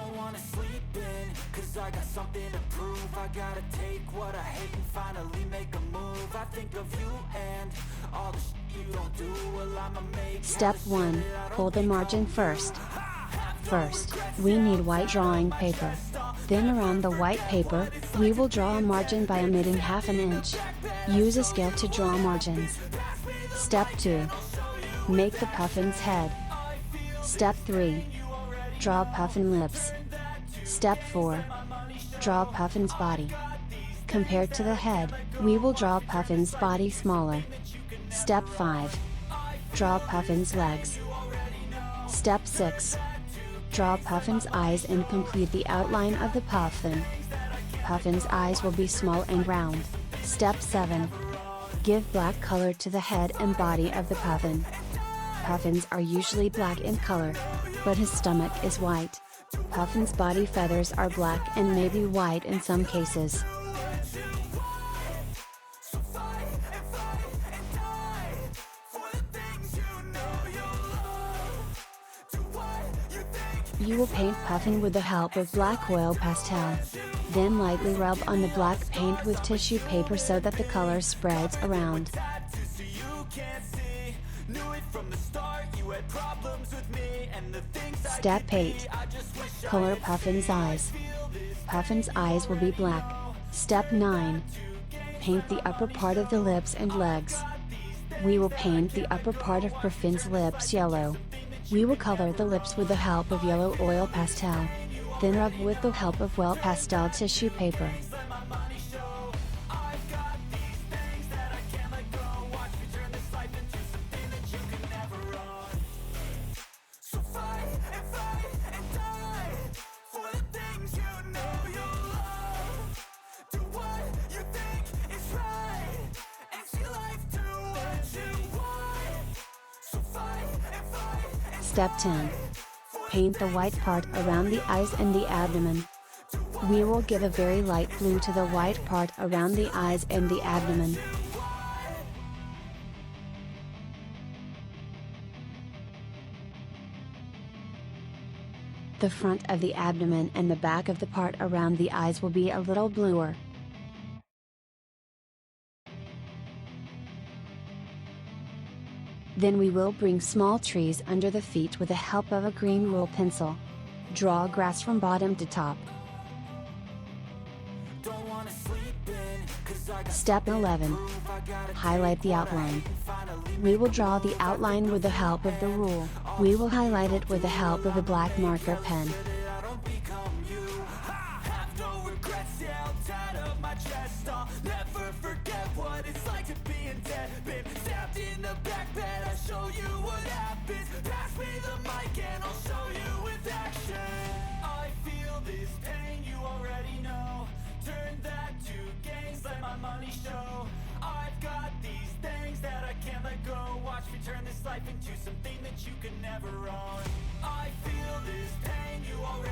Don't wanna sleep in, cause I got something to prove. I gotta take what I hate and finally make a move. I think of you and all the shit you don't do. Well, I'ma make Step 1. Pull the margin first. First, we need white drawing paper. Then around the white paper, we will draw a margin by omitting half an inch. Use a scale to draw margins. Step 2. Make the puffin's head. Step 3. Draw puffin lips. Step 4. Draw puffin's body. Compared to the head, we will draw puffin's body smaller. Step 5. Draw puffin's legs. Step 6. Draw puffin's eyes and complete the outline of the puffin. Puffin's eyes will be small and round. Step 7. Give black color to the head and body of the puffin. Puffins are usually black in color, but his stomach is white. Puffin's body feathers are black and maybe white in some cases. You will paint Puffin with the help of black oil pastel. Then lightly rub on the black paint with tissue paper so that the color spreads around. Step 8. Color Puffin's eyes. Puffin's eyes will be black. Step 9. Paint the upper part of the lips and legs. We will paint the upper part of Puffin's lips yellow. We will color the lips with the help of yellow oil pastel. Then rub with the help of well pastel tissue paper. Step 10. Paint the white part around the eyes and the abdomen. We will give a very light blue to the white part around the eyes and the abdomen. The front of the abdomen and the back of the part around the eyes will be a little bluer. Then we will bring small trees under the feet with the help of a green rule pencil. Draw grass from bottom to top. Step 11. Highlight the outline. We will draw the outline with the help of the rule. We will highlight it with the help of a black marker pen. Never forget what it's like to be in debt. Been stabbed in the back bed, I'll show you what happens. Pass me the mic and I'll show you with action. I feel this pain, you already know. Turn that to gains, let my money show. I've got these things that I can't let go. Watch me turn this life into something that you can never own. I feel this pain, you already